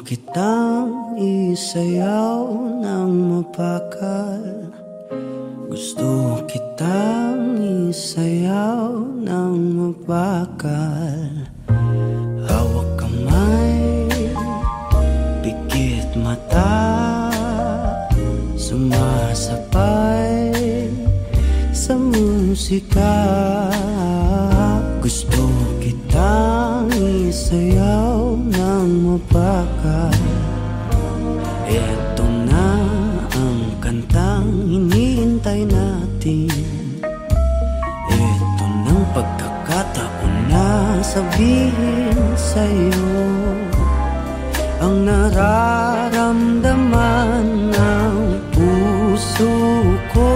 kitang isayaw ng mapakal. Gusto kitang isayaw ng mapakal. Hawak kamay, pikit mata, sumasabay sa musika. Gusto kitang isayaw ng mapakal. Eto na ang kantang hinihintay natin. Eto ng pagkakataon na sabihin sa'yo ang nararamdaman ng puso ko.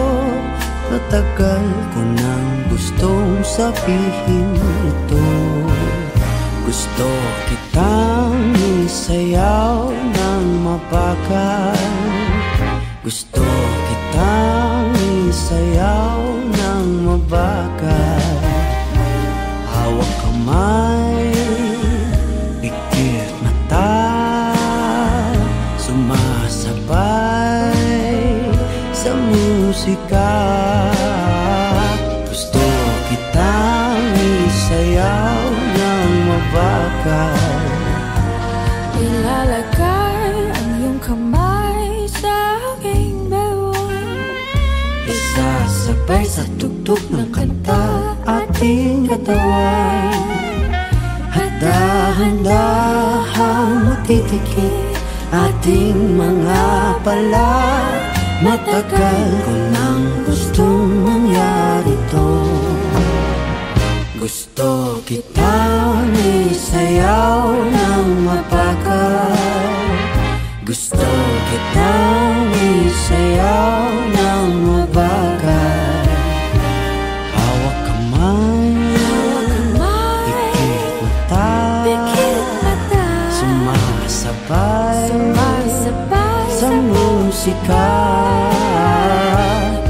Matagal ko nang gustong sabihin ito. Gusto kitang isayaw ng mapakal. Gusto kitang isayaw ng mabagal. Hawak kamay, pikit mata, sumasabay sa musika. Gusto kitang isayaw ng mabagal. Ilalagay ang iyong kamay sa aking bewang. Isasabay sa tugtog ng kanta ating katawan. Handa-handahang matitikip ating mga pala. Matagal ko nang gustong mangyari to. Gusto kitang isayaw ng mabagal. Gusto kitang isayaw ng mabagal. Hawak kamay, pikit mata, sumasabay sa musika.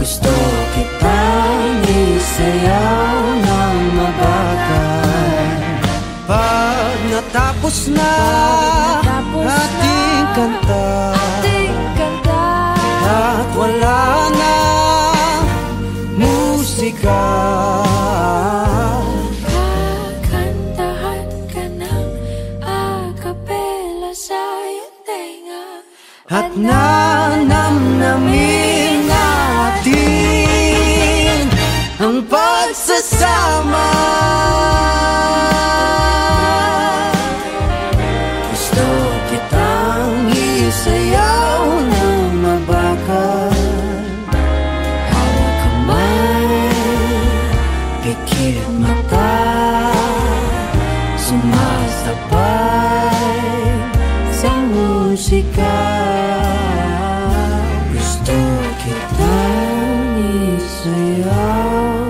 Gusto kitang isayaw ng mabagal. Pag natapos na ating kanta, at wala na musika, kakantahan ka ng akapela sa iyong tenga. at nanamnamin natin ang pagsasama. Gusto kitang isayaw ng mabagal. Hawak kamay, pikit mata, sumasabay sa musika. Gusto kitang isayaw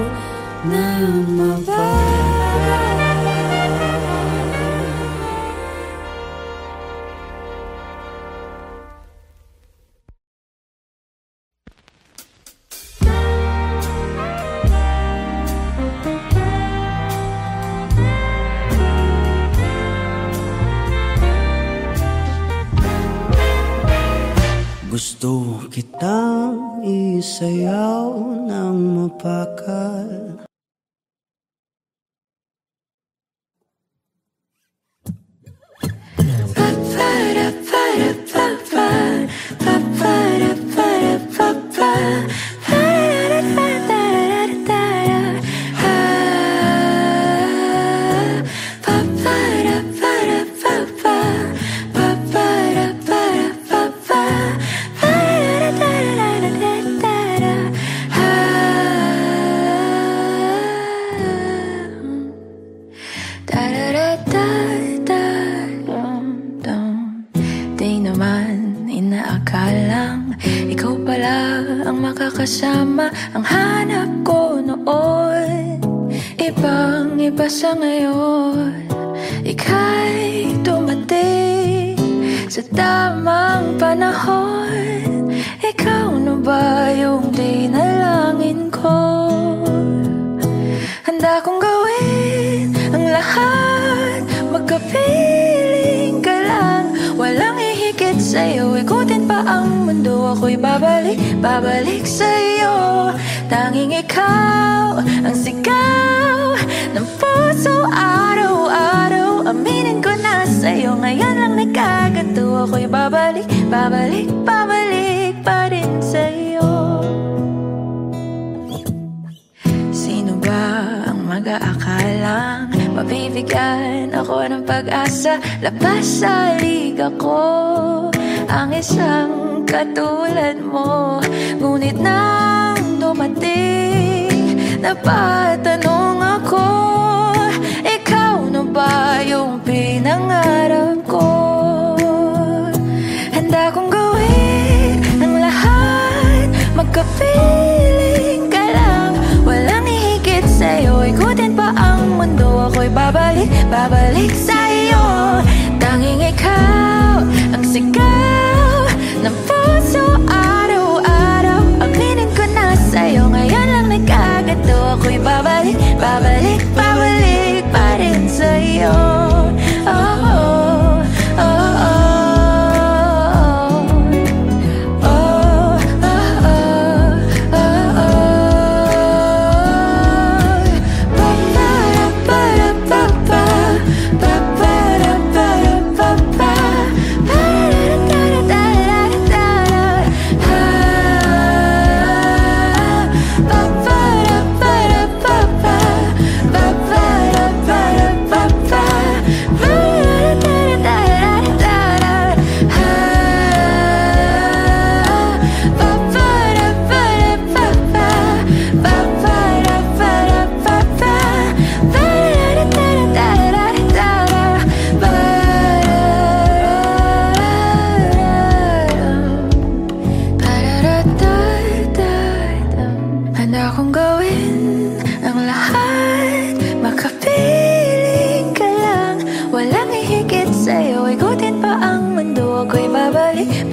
ng mabagal. Gusto kitang isayaw ng mapakal. Kasama ang hanap ko noon, ibang-iba sa ngayon. Ika'y dumating sa tamang panahon. Ikaw na ba yung dinalangin ko? Handa kong gawin ang lahat, magkapiling ka lang, walang sa'yo. Ikutin pa ang mundo, ako'y babalik, babalik sa'yo. Tanging ikaw ang sigaw ng puso araw-araw. Aminin ko na sa'yo, ngayon lang nagkaganto. Ako'y babalik, babalik, babalik pa rin sa'yo. Sino ba ang mag-aakalang mabibigyan ako ng pag-asa? Labas sa liga ko ang isang katulad mo. Ngunit nang dumating, napatanong ako, ikaw na ba yung pinangarap ko? Handa kong gawin ang lahat, magkapiling ka lang, walang hihigit sa'yo. Ikutin pa ang mundo, ako'y babalik, babalik sa'yo. Tanging ikaw ang sigaw ng puso araw-araw. Aminin ko na sa'yo, ngayon lang nagkaganto. Ako'y babalik, babalik, babalik pa rin sa'yo. Oh, oh, oh, oh.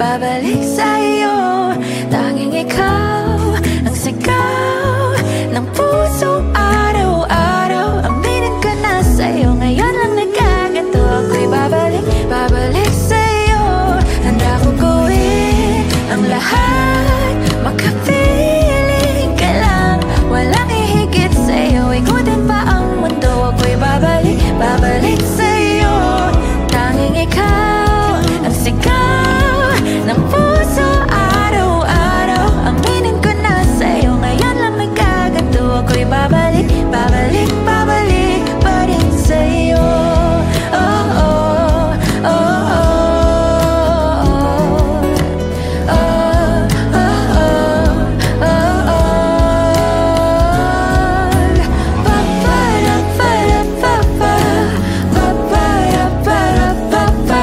Babalik sa'yo, tanging ikaw ang sigaw ng puso araw-araw. Aminin ko na sa'yo, ngayon lang nagkaganto. Ako'y babalik, babalik sa'yo. Handa kong gawin ang lahat, makapiling ka lang, walang hihigit sa'yo. Ikutin pa ang mundo, ako'y babalik, babalik sa'yo. Tanging ikaw ang sigaw ng puso araw-araw. Aminin ko na sa'yo, ngayon lang nagkaganto. Ako'y babalik, babalik, babalik pa rin sa'yo. Oh, oh, oh, oh, oh, oh, oh, oh, oh. Pa-pa-ra-pa-ra-pa-pa, pa-pa-ra-pa-ra-pa-pa.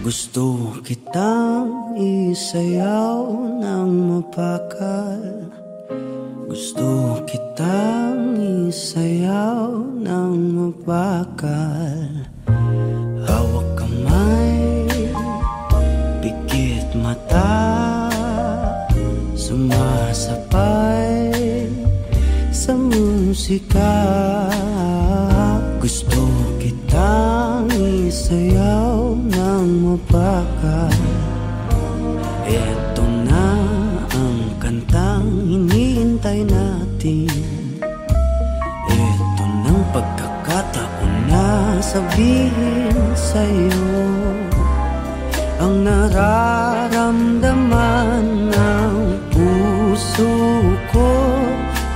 Gusto kitang isayaw ng mapakal. Gusto kitang isayaw ng mapakal. Hawak kamay, pikit mata, sumasabay sa musika. Gusto kitang isayaw ng mapakal. Eto na ang kantang hinihintay natin. Eto ng pagkakataon na sabihin sa'yo ang nararamdaman ng puso ko.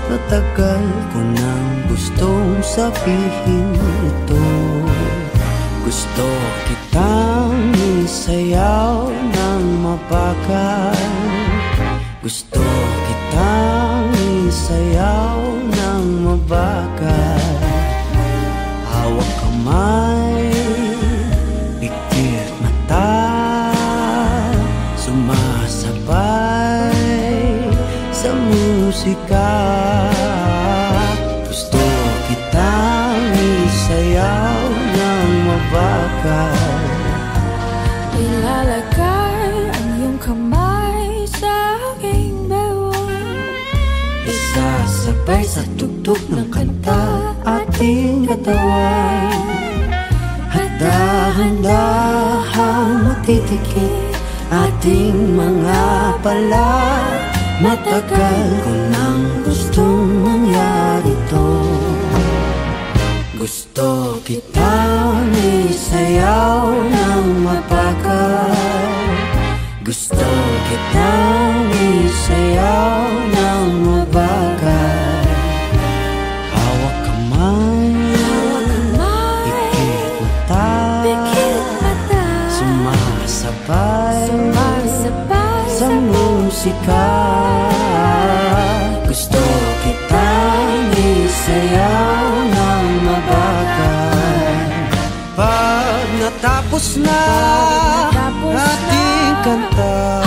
Matagal ko nang gustong sabihin ito. Gusto kitang isayaw ng mabagal. Gusto kitang isayaw ng mabagal. Hawak kamay, pikit mata, sumasabay sa musika. Gusto kitang isayaw ng mabagal. Ilalagay ang iyong kamay sa aking bewang. Isasabay sa tugtog ng kanta ating katawan. Handa-handahang matitikit ating mga pala. Matagal ko nang gustong mangyari to. Gusto kitang isayaw ng mabagal. Gusto kitang isayaw ng mabagal. Hawak kamay, pikit mata, sumasabay sa musika. Gusto kitang isayaw ng mabagal. Pag natapos na ating kanta,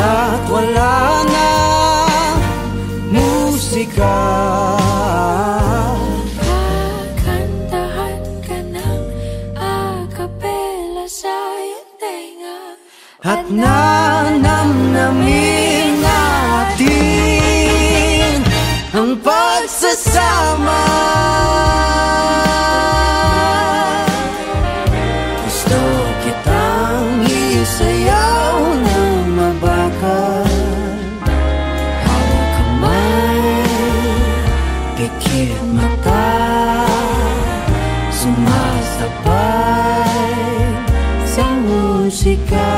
at wala na musika, kakantahan ka ng akapela sa iyong tenga. at nanamnamin natin ang pagsasama. Gusto kitang isayaw ng mabagal. Hawak kamay, pikit mata, sumasabay sa musika.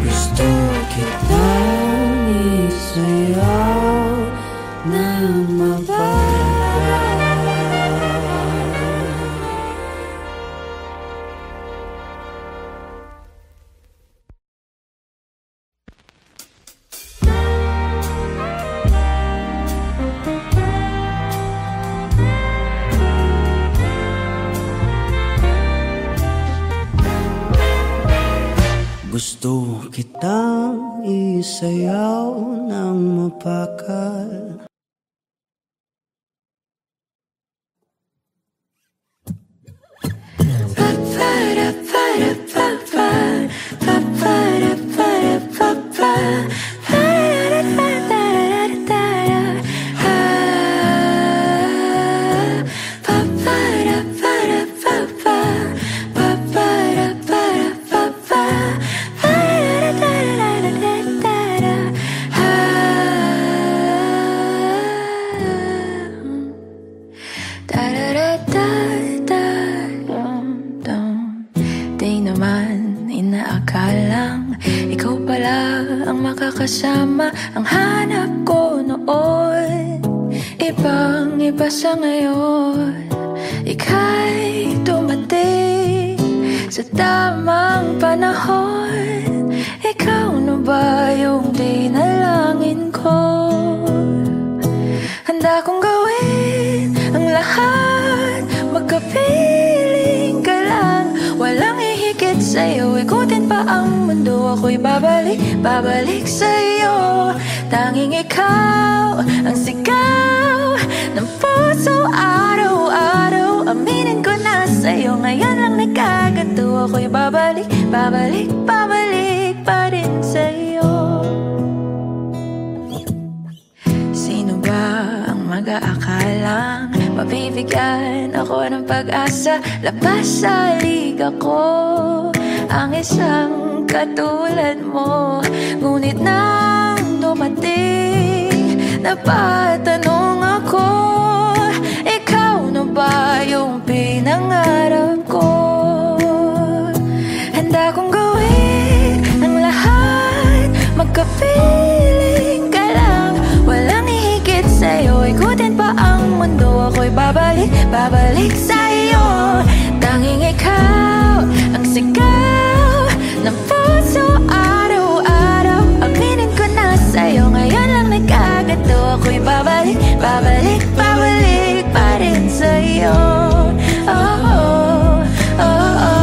Gusto kitang isayaw ng mabagal. Gusto kitang isayaw ng mabagal. Di naman inaakalang ikaw pala ang makakasama. Ang hanap ko noon, ibang iba sa ngayon. Ika'y dumating sa tamang panahon. Ikaw na ba yung dinalangin ko? Handa kong gawin ang lahat, magkapiling ka lang. Walang ihigit sa'yo, ikutin pa ang mundo. Ako'y babalik sa'yo. Tanging ikaw ang sigaw ng puso araw-araw. Aminin ko na sa'yo, ngayon lang nagkaganto. Ako'y babalik pa rin sa'yo. Sino ba ang mag-aakalang mabibigyan ako ng pag-asa? Labas sa liga ko ang isang katulad mo. Ngunit nang dumating, napatanong ako, ikaw na ba yung pinangarap ko? Handa kong gawin ang lahat, magkapiling ka lang. Walang hihigit sa'yo, ikutin pa ang mundo. Ako'y babalik, babalik sa'yo. Tanging ikaw ang sigaw ng puso araw-araw. Aminin ko na sa'yo, ngayon lang nagkagato. Ako'y babalik, babalik, babalik pa rin sa'yo. Oh, oh, oh, oh.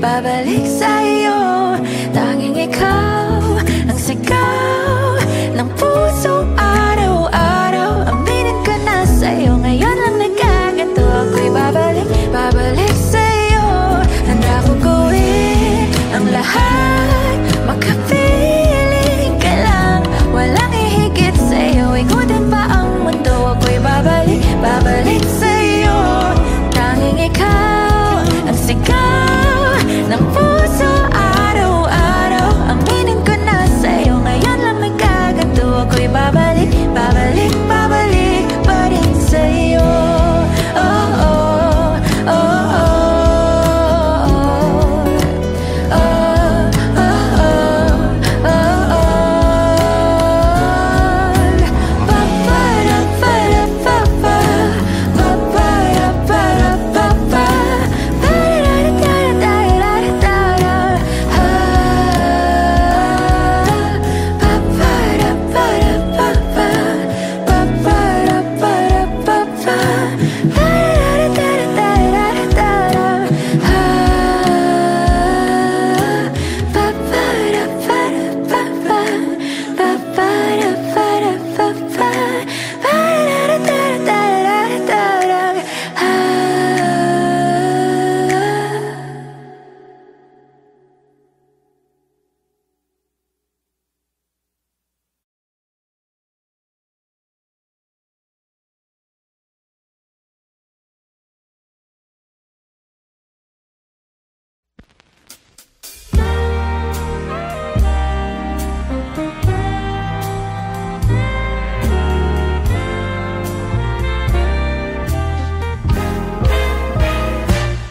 Babalik sa'yo, tanging ikaw ang sigaw ng puso araw-araw. Aminin ko na sa'yo, ngayon lang nagkagato. Ako'y babalik, babalik sa'yo. Handa kong gawin ang lahat, magkapiling ka lang. Walang hihigit sa'yo, ikutin pa ang mundo. Ako'y babalik, babalik sa'yo. Tanging ikaw ang sigaw ng puso araw-araw. Aminin ko na sa'yo, ngayon lang nagkagato. Ako'y babalik, babalik, babalik pa rin sa'yo. Oh, oh, oh, oh.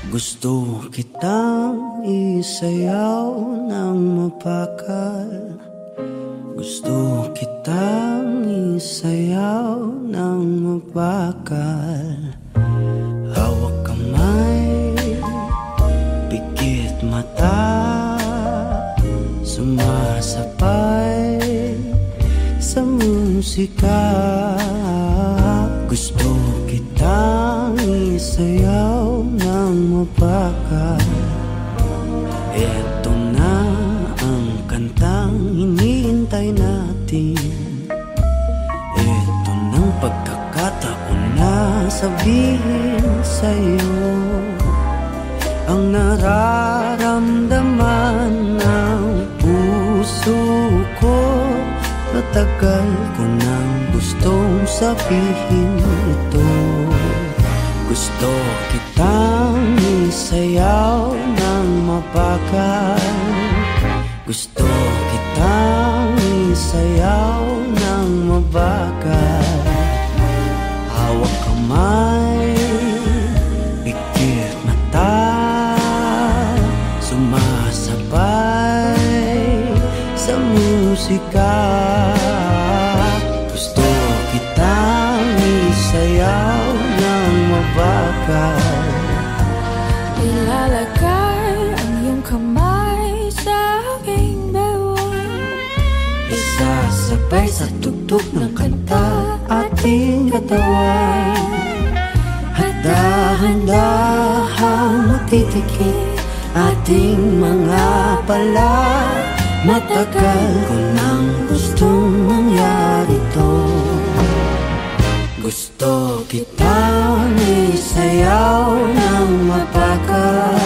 Gusto kitang isayaw ng mapakal. Gusto kitang isayaw ng mapakal. Hawak kamay, pikit mata, sumasabay sa musika. Gusto kitang isayaw ng mapakal. Eto na ang kantang hinihintay natin. Eto ng pagkakataon na sabihin sa'yo ang nararamdaman ng puso ko. Matagal ko nang gustong sabihin ito. Gusto kitang isayaw ng mapakal. Gusto kitang isayaw ng mabakal. Hawak kamay, pikit mata, sumasabay sa musika. Gusto kitang isayaw ng mabakal. Ilalagay ang Sabay sa tugtog ng kanta ating katawan, at dahan-dahang matitikip ating mga pala. Matagal ko nang gustong mangyari to. Gusto kitang isayaw ng mapagal,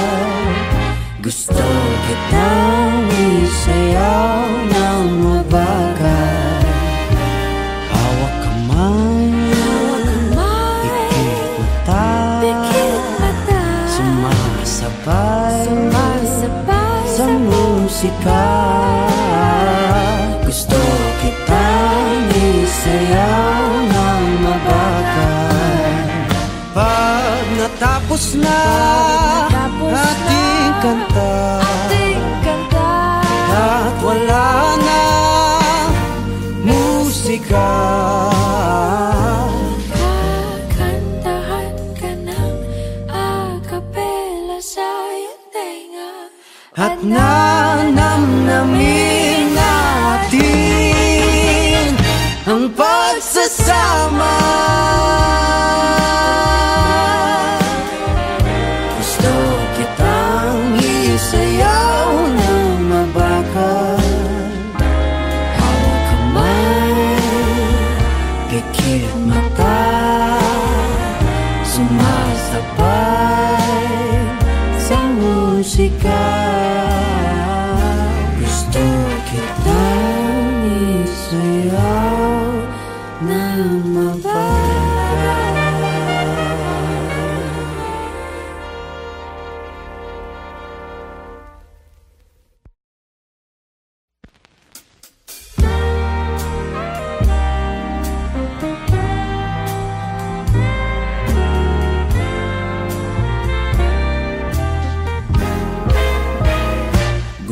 gusto kitang isayaw ng mabagal. Hawak kamay, pikit mata, sumasabay sa musika. Gusto kitang isayaw ng mabagal. Pag natapos na ating kanta, at wala na musika, kakantahan ka ng acapella sa iyong tenga, at nanamnamin natin ang pagsasama. Gusto kitang isayaw ng mabagal. Hawak kamay, pikit mata, sumasabay sa musika. Gusto kitang isayaw ng mabagal.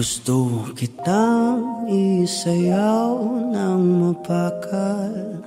Gusto kitang isayaw ng mapagal.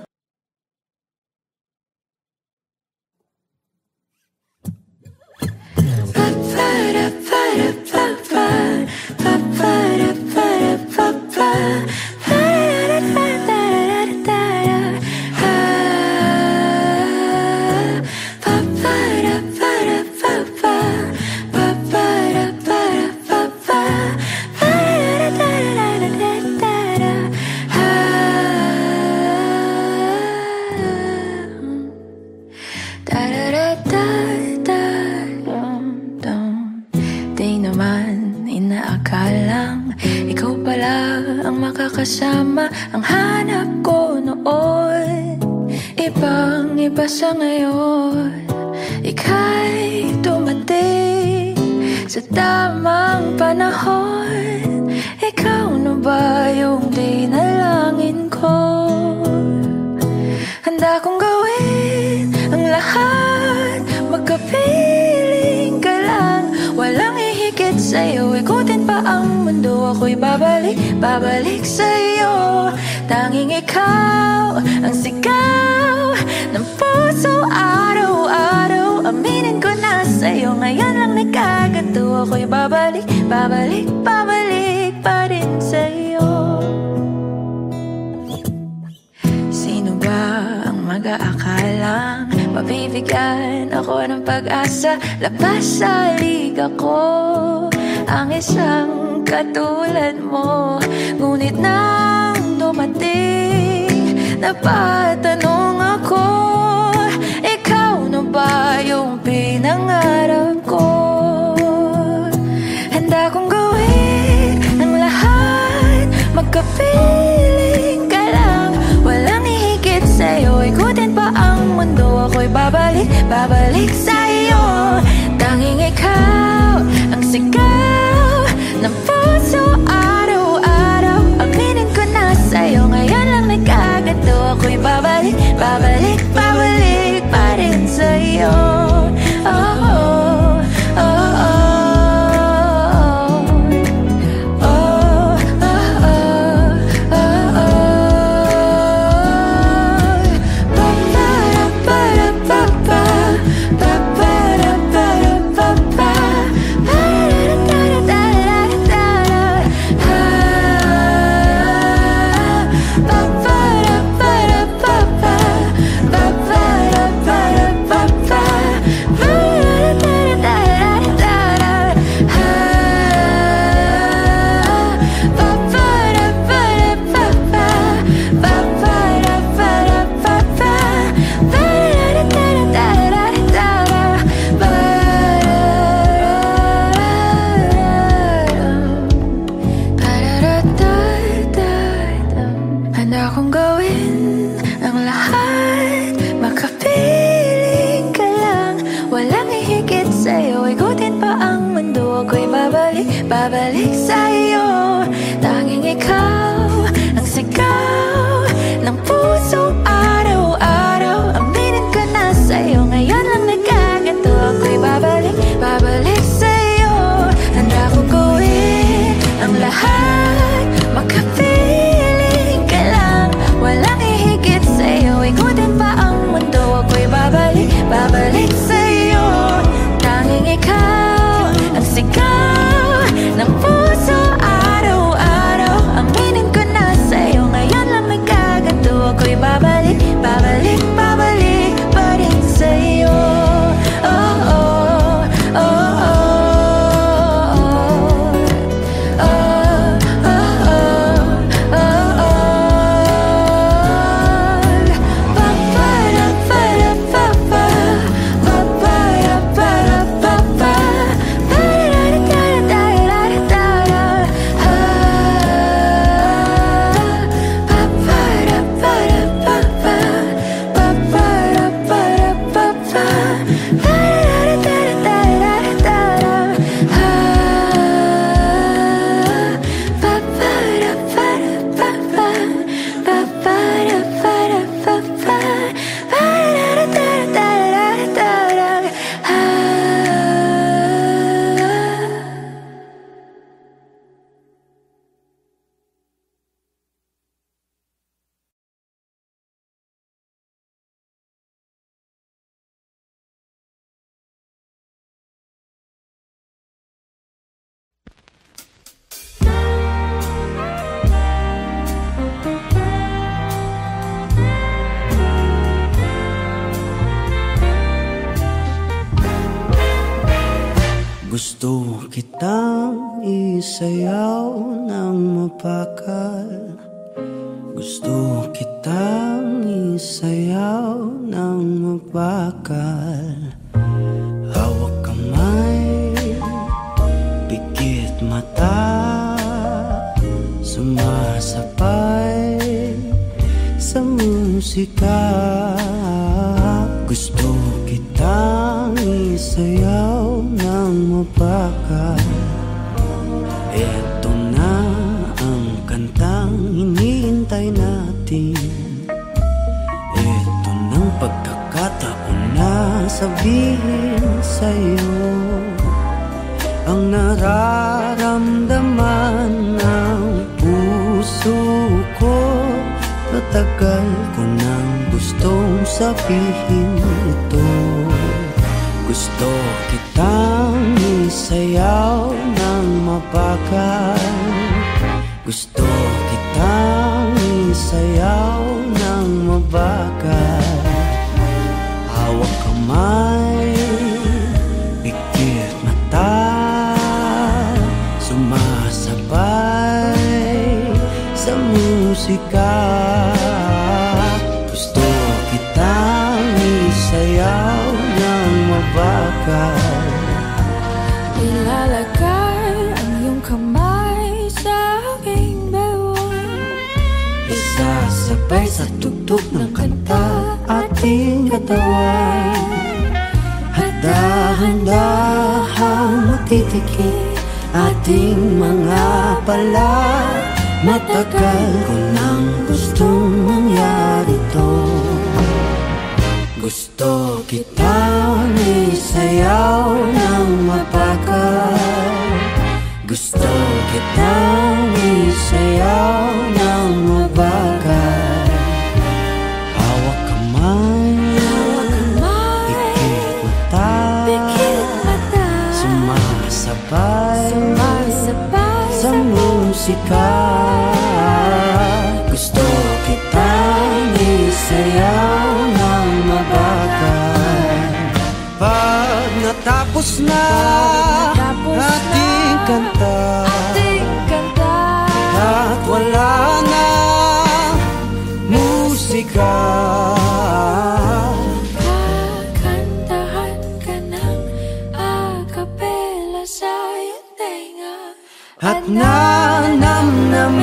Di naman inaakalang ikaw pala ang makakasama ang hanap ko noon. Ibang iba sa ngayon, ika'y dumating sa tamang panahon. Ikaw na ba yung dinalangin ko? Handa kong gawin ang lahat, magkapiling ka lang, walang ihigit sa'yo. Ikutin pa ang mundo, ako'y babalik sa'yo. Tanging ikaw ang sigaw ng puso araw-araw. Aminin ko na sa'yo, ngayon lang nagkaganto. Ako'y babalik pa rin sa'yo. Sino ba ang mag-aakalang mabibigyan ako ng pag-asa? Labas sa liga ko ang isang katulad mo. Ngunit nang dumating, napatanong ako, ikaw na ba yung pinangarap ko? Handa kong gawin ang lahat, magkapiling ka lang, walang ihigit sa'yo. Ikutin pa ang mundo, ako'y babalik sa'yo. Tanging ikaw ang sigaw ng puso araw-araw. Aminin ko na sa'yo, ngayon lang nagkaganto. Ako'y babalik pa rin sa'yo. babalik sa'yo. Tanging ikaw ang sigaw ng pusong araw-araw. Aminin ko na sa'yo, ngayon lang nagkaganto. Ako'y babalik, babalik sa'yo. Handa kong gawin ang lahat, makapiling ka lang. Walang ihigit sa'yo, ikutin pa ang mundo. Ako'y babalik, babalik sa'yo. Tanging ikaw ang sigaw ng puso araw-araw. Aminin ko na sa'yo, ngayon lang nagkaganto. Ako'y babalik, babalik, babalik pa rin sa'yo. Oh, oh, oh, oh. Gusto kitang isayaw ng mapakal. Gusto kitang isayaw ng mapakal. Hawak kamay, pikit mata, sumasabay sa musika. Gusto kitang isayaw ng mapakal. Eto na ang kantang hinihintay natin. Eto ng pagkakataon na sabihin sa'yo ang nararamdaman ng puso ko. Matagal ko nang gustong sabihin ito. Gusto kitang isayaw ng mabagal. Gusto kitang isayaw ng mabagal. Hawak kamay, pikit mata, sumasabay sa musika. Gusto kitang isayaw ng mabagal. Ilalagay ang iyong kamay sa aking bewang. Isasabay sa tugtog ng kanta ating katawan. Handa-handahang matitikip ating mga pala. Matagal ko nang gustong mangyari to. Gusto kitang isayaw ng mabagal. Gusto kitang isayaw ng mabagal. Hawak kamay, pikit mata, sumasabay sa musika. Gusto kitang isayaw ng mabagal. Pag natapos na ating kanta, at wala na musika, kakantahan ka ng akapela sa iyong tenga. at nanamnamin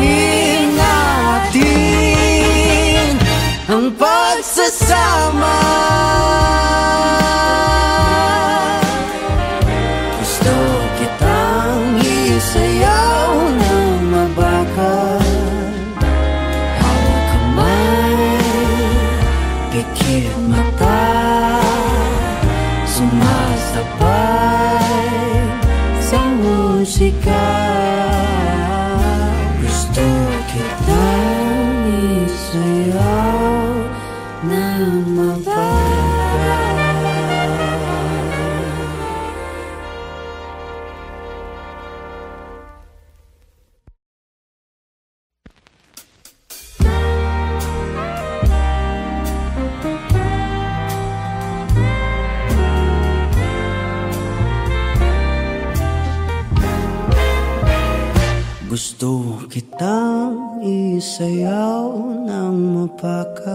natin ang pagsasama. Gusto kitang isayaw sigaw. Gusto kitang isayaw ng mabagal. Gusto kitang isayaw ng mapaka.